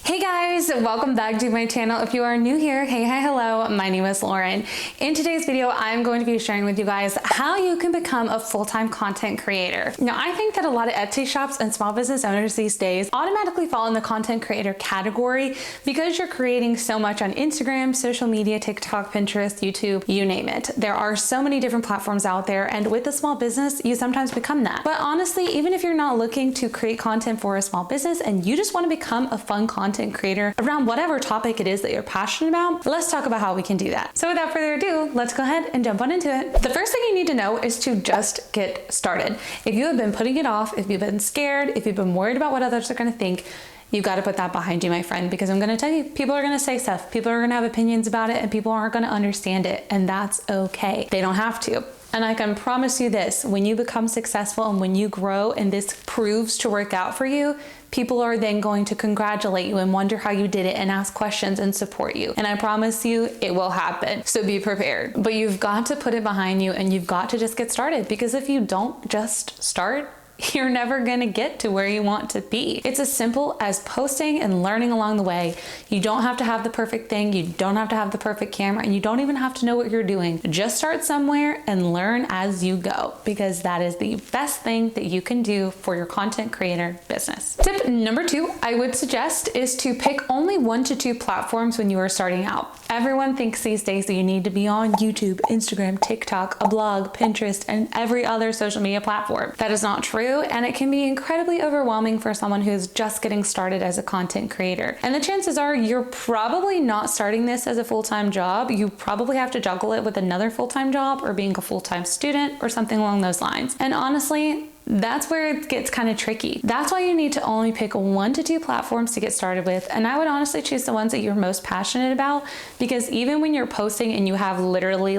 Hey guys, welcome back to my channel. If you are new here, hey, hi, hello, my name is Lauren. In today's video, I'm going to be sharing with you guys how you can become a full-time content creator. Now, I think that a lot of Etsy shops and small business owners these days automatically fall in the content creator category because you're creating so much on Instagram, social media, TikTok, Pinterest, YouTube, you name it. There are so many different platforms out there, and with a small business, you sometimes become that. But honestly, even if you're not looking to create content for a small business and you just want to become a fun content creator around whatever topic it is that you're passionate about, let's talk about how we can do that. So without further ado, let's go ahead and jump on into it. The first thing you need to know is to just get started. If you have been putting it off, if you've been scared, if you've been worried about what others are going to think, you've got to put that behind you, my friend, because I'm going to tell you, people are going to say stuff, people are going to have opinions about it, and people aren't going to understand it, and that's okay. They don't have to. And I can promise you this, when you become successful and when you grow and this proves to work out for you, people are then going to congratulate you and wonder how you did it and ask questions and support you. And I promise you it will happen. So be prepared. But you've got to put it behind you and you've got to just get started, because if you don't just start, you're never gonna get to where you want to be. It's as simple as posting and learning along the way. You don't have to have the perfect thing, you don't have to have the perfect camera, and you don't even have to know what you're doing. Just start somewhere and learn as you go, because that is the best thing that you can do for your content creator business. Tip number 2 I would suggest is to pick only 1 to 2 platforms when you are starting out. Everyone thinks these days that you need to be on YouTube, Instagram, TikTok, a blog, Pinterest, and every other social media platform. That is not true. And it can be incredibly overwhelming for someone who's just getting started as a content creator. And the chances are you're probably not starting this as a full-time job. You probably have to juggle it with another full-time job or being a full-time student or something along those lines. And honestly, that's where it gets kind of tricky. That's why you need to only pick 1 to 2 platforms to get started with. And I would honestly choose the ones that you're most passionate about, because even when you're posting and you have literally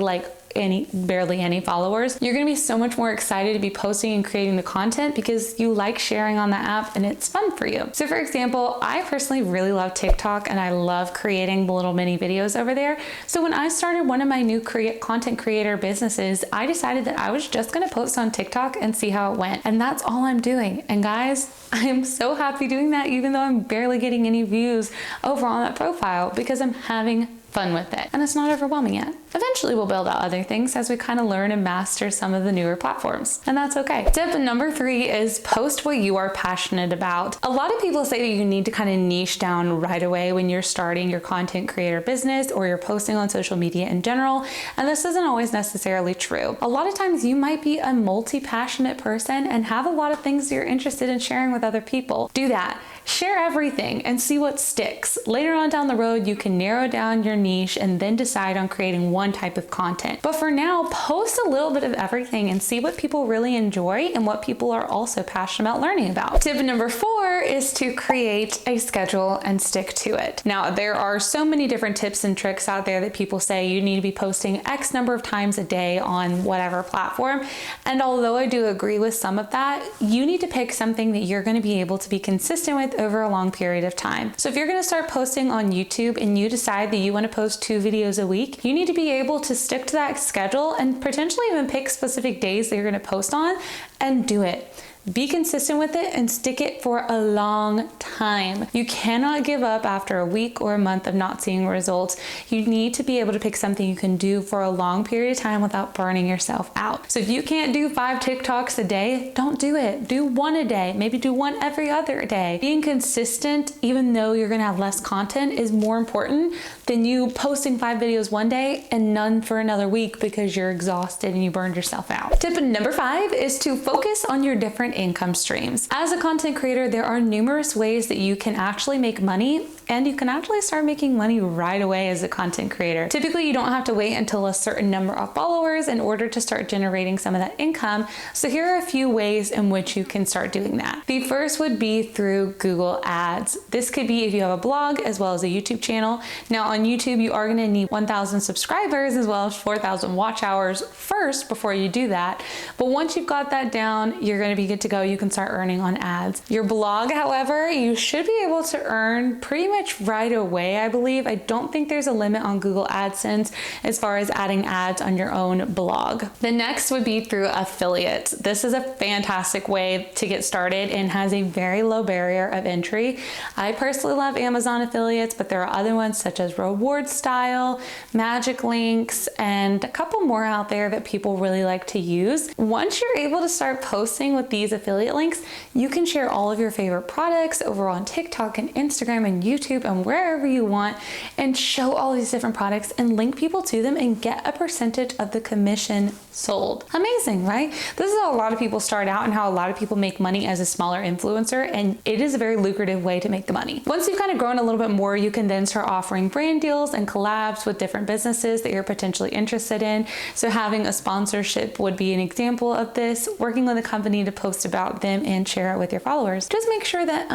barely any followers, you're gonna be so much more excited to be posting and creating the content because you like sharing on the app and it's fun for you. So for example, I personally really love TikTok and I love creating the little mini videos over there. So when I started one of my new content creator businesses, I decided that I was just gonna post on TikTok and see how it went. And that's all I'm doing. And guys, I am so happy doing that, even though I'm barely getting any views over on that profile, because I'm having fun with it and it's not overwhelming yet. Eventually we'll build out other things as we kind of learn and master some of the newer platforms, and that's okay. Tip number 3 is post what you are passionate about. A lot of people say that you need to kind of niche down right away when you're starting your content creator business or you're posting on social media in general, and this isn't always necessarily true. A lot of times you might be a multi-passionate person and have a lot of things you're interested in sharing with other people. Do that. Share everything and see what sticks. Later on down the road, you can narrow down your niche and then decide on creating one type of content. But for now, post a little bit of everything and see what people really enjoy and what people are also passionate about learning about. Tip number 4 is to create a schedule and stick to it. Now, there are so many different tips and tricks out there that people say you need to be posting X number of times a day on whatever platform. And although I do agree with some of that, you need to pick something that you're going to be able to be consistent with over a long period of time. So if you're going to start posting on YouTube and you decide that you want to post 2 videos a week, you need to be able to stick to that schedule and potentially even pick specific days that you're going to post on and do it. Be consistent with it and stick it for a long time. You cannot give up after a week or a month of not seeing results. You need to be able to pick something you can do for a long period of time without burning yourself out. So if you can't do 5 TikToks a day, don't do it. Do 1 a day, maybe do 1 every other day. Being consistent, even though you're gonna have less content, is more important than you posting 5 videos one day and none for another week because you're exhausted and you burned yourself out. Tip number 5 is to focus on your different income streams. As a content creator, there are numerous ways that you can actually make money, and you can actually start making money right away as a content creator. Typically, you don't have to wait until a certain number of followers in order to start generating some of that income. So here are a few ways in which you can start doing that. The first would be through Google Ads. This could be if you have a blog as well as a YouTube channel. Now on YouTube, you are going to need 1,000 subscribers as well as 4,000 watch hours first before you do that. But once you've got that down, you're going to be good to go. You can start earning on ads. Your blog, however, you should be able to earn pretty much much right away, I believe. I don't think there's a limit on Google AdSense as far as adding ads on your own blog. The next would be through affiliates. This is a fantastic way to get started and has a very low barrier of entry. I personally love Amazon affiliates, but there are other ones such as Reward Style, Magic Links, and a couple more out there that people really like to use. Once you're able to start posting with these affiliate links, you can share all of your favorite products over on TikTok and Instagram and YouTube and wherever you want, and show all these different products and link people to them and get a percentage of the commission sold. Amazing, right? This is how a lot of people start out and how a lot of people make money as a smaller influencer, and it is a very lucrative way to make the money. Once you've kind of grown a little bit more, you can then start offering brand deals and collabs with different businesses that you're potentially interested in. So having a sponsorship would be an example of this, working with a company to post about them and share it with your followers. Just make sure that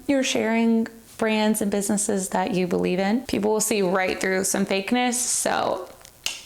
you're sharing brands and businesses that you believe in. People will see right through some fakeness, so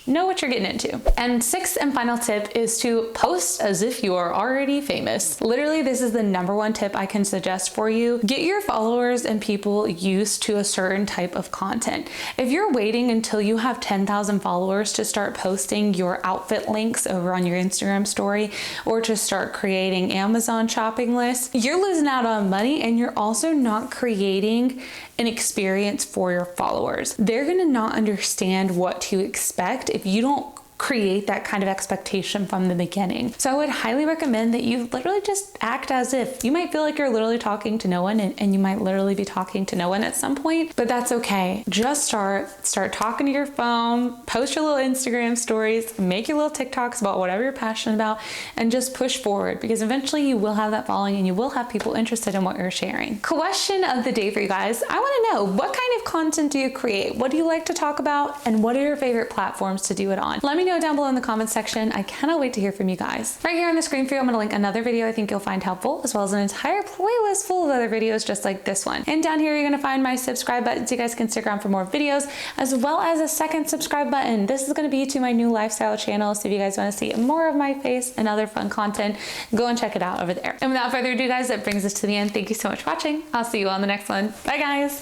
know what you're getting into. And sixth and final tip is to post as if you are already famous. Literally, this is the #1 tip I can suggest for you. Get your followers and people used to a certain type of content. If you're waiting until you have 10,000 followers to start posting your outfit links over on your Instagram story or to start creating Amazon shopping lists, you're losing out on money, and you're also not creating an experience for your followers. They're gonna not understand what to expect if you don't create that kind of expectation from the beginning. So I would highly recommend that you literally just act as if. You might feel like you're literally talking to no one, and you might literally be talking to no one at some point, but that's okay. Just start talking to your phone, post your little Instagram stories, make your little TikToks about whatever you're passionate about, and just push forward, because eventually you will have that following and you will have people interested in what you're sharing. Question of the day for you guys. I wanna know, what kind of content do you create? What do you like to talk about? And what are your favorite platforms to do it on? Let me know down below in the comments section. I cannot wait to hear from you guys. Right here on the screen for you, I'm going to link another video I think you'll find helpful, as well as an entire playlist full of other videos just like this one. And down here, you're going to find my subscribe button so you guys can stick around for more videos, as well as a second subscribe button. This is going to be to my new lifestyle channel. So if you guys want to see more of my face and other fun content, go and check it out over there. And without further ado, guys, that brings us to the end. Thank you so much for watching. I'll see you on the next one. Bye, guys.